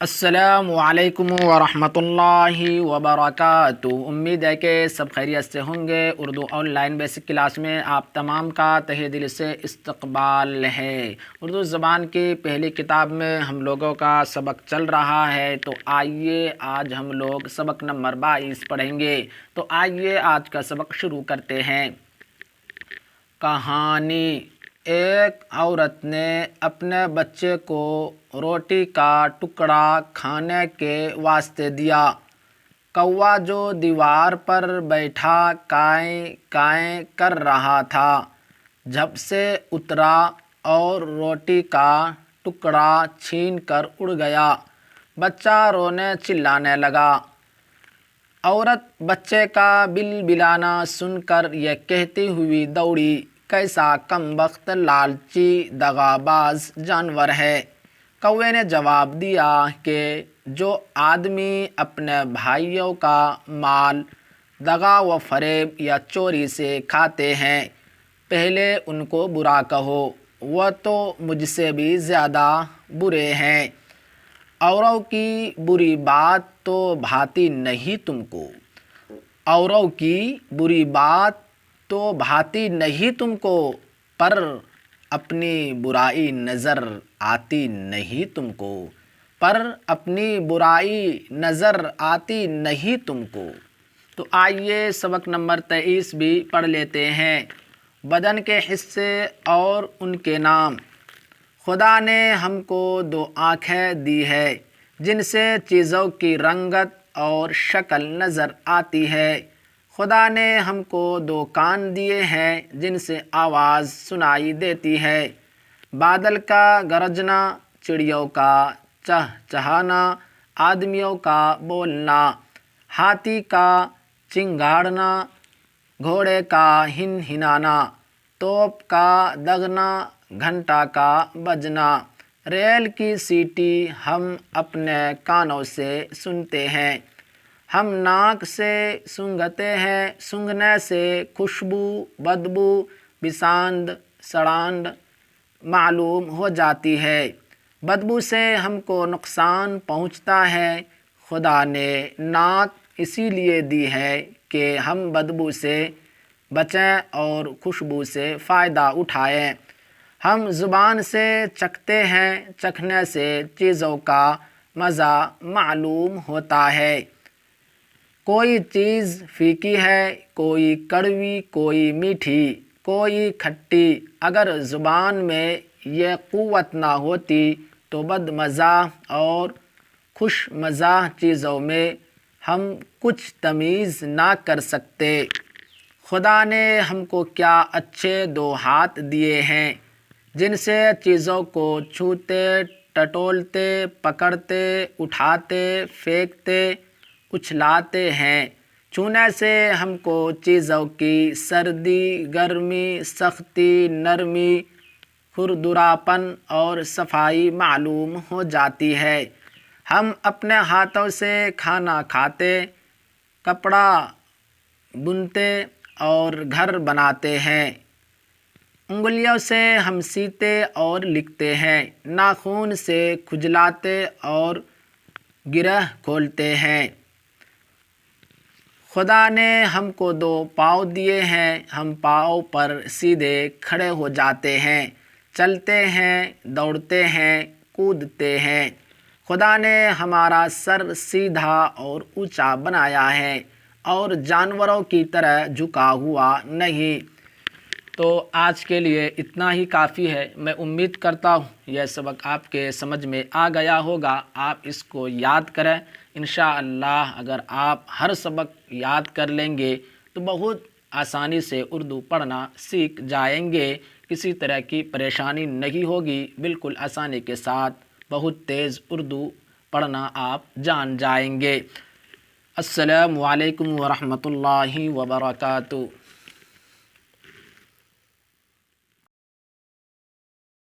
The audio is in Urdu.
السلام علیکم ورحمۃ اللہ وبرکاتہ۔ امید ہے کہ سب خیریت سے ہوں گے۔ Urdu on line basic class میں آپ تمام کا تہہ دل سے استقبال ہے۔ اردو زبان کی پہلی کتاب میں ہم لوگوں کا سبق چل رہا ہے، تو آئیے آج ہم لوگ سبق نمبر 22 پڑھیں گے۔ تو آئیے آج کا سبق شروع کرتے ہیں۔ کہانی۔ ایک عورت نے اپنے بچے کو روٹی کا ٹکڑا کھانے کے واسطے دیا۔ کوا جو دیوار پر بیٹھا کائیں کائیں کر رہا تھا، جھپ سے اترا اور روٹی کا ٹکڑا چھین کر اڑ گیا۔ بچہ رونے چلانے لگا۔ عورت بچے کا بلبلانا سن کر یہ کہتی ہوئی دوڑی، کیسا کمبخت لالچی دغا باز جانور ہے۔ کوے نے جواب دیا کہ جو آدمی اپنے بھائیوں کا مال دغا و فریب یا چوری سے کھاتے ہیں، پہلے ان کو برا کہو، وہ تو مجھ سے بھی زیادہ برے ہیں۔ اوروں کی بری بات تو بھاتی نہیں تم کو، اوروں کی بری بات تو بھاتی نہیں تم کو، پر اپنی برائی نظر آتی نہیں تم کو، پر اپنی برائی نظر آتی نہیں تم کو۔ تو آئیے سبق نمبر 23 بھی پڑھ لیتے ہیں۔ بدن کے حصے اور ان کے نام۔ خدا نے ہم کو 2 آنکھیں دی ہے جن سے چیزوں کی رنگت اور شکل نظر آتی ہے۔ خدا نے ہم کو 2 کان دیے ہیں جن سے آواز سنائی دیتی ہے۔ بادل کا گرجنا، چڑیوں کا چہچہانا، آدمیوں کا بولنا، ہاتھی کا چنگھاڑنا، گھوڑے کا ہنہنانا، توپ کا دگنا، گھنٹا کا بجنا، ریل کی سیٹی ہم اپنے کانوں سے سنتے ہیں۔ ہم ناک سے سونگھتے ہیں، سونگھنے سے خوشبو، بدبو، بساند، سڑاند معلوم ہو جاتی ہے۔ بدبو سے ہم کو نقصان پہنچتا ہے۔ خدا نے ناک اسی لیے دی ہے کہ ہم بدبو سے بچیں اور خوشبو سے فائدہ اٹھائیں۔ ہم زبان سے چکھتے ہیں، چکھنے سے چیزوں کا مزہ معلوم ہوتا ہے۔ کوئی چیز پھیکی ہے، کوئی کڑوی، کوئی میٹھی، کوئی کھٹی۔ اگر زبان میں یہ قوت نہ ہوتی تو بد مزہ اور خوش مزہ چیزوں میں ہم کچھ تمیز نہ کر سکتے۔ خدا نے ہم کو کیا اچھے 2 ہاتھ دیے ہیں جن سے چیزوں کو چھوتے، ٹٹولتے، پکڑتے، اٹھاتے، پھینکتے، اچھلاتے ہیں۔ چھونے سے ہم کو چیزوں کی سردی، گرمی، سختی، نرمی، کھردراپن اور صفائی معلوم ہو جاتی ہے۔ ہم اپنے ہاتھوں سے کھانا کھاتے، کپڑا بنتے اور گھر بناتے ہیں۔ انگلیوں سے ہم سیتے اور لکھتے ہیں، ناخن سے کھجلاتے اور گرہ کھولتے ہیں۔ خدا نے ہم کو 2 پاؤں دیے ہیں، ہم پاؤں پر سیدھے کھڑے ہو جاتے ہیں، چلتے ہیں، دوڑتے ہیں، کودتے ہیں۔ خدا نے ہمارا سر سیدھا اور اونچا بنایا ہے اور جانوروں کی طرح جھکا ہوا نہیں۔ تو آج کے لیے اتنا ہی کافی ہے۔ میں امید کرتا ہوں یہ سبق آپ کے سمجھ میں آ گیا ہوگا۔ آپ اس کو یاد کریں۔ انشاءاللہ اگر آپ ہر سبق یاد کر لیں گے تو بہت آسانی سے اردو پڑھنا سیکھ جائیں گے۔ کسی طرح کی پریشانی نہیں ہوگی، بالکل آسانی کے ساتھ بہت تیز اردو پڑھنا آپ جان جائیں گے۔ السلام علیکم ورحمۃ اللہ وبرکاتہ۔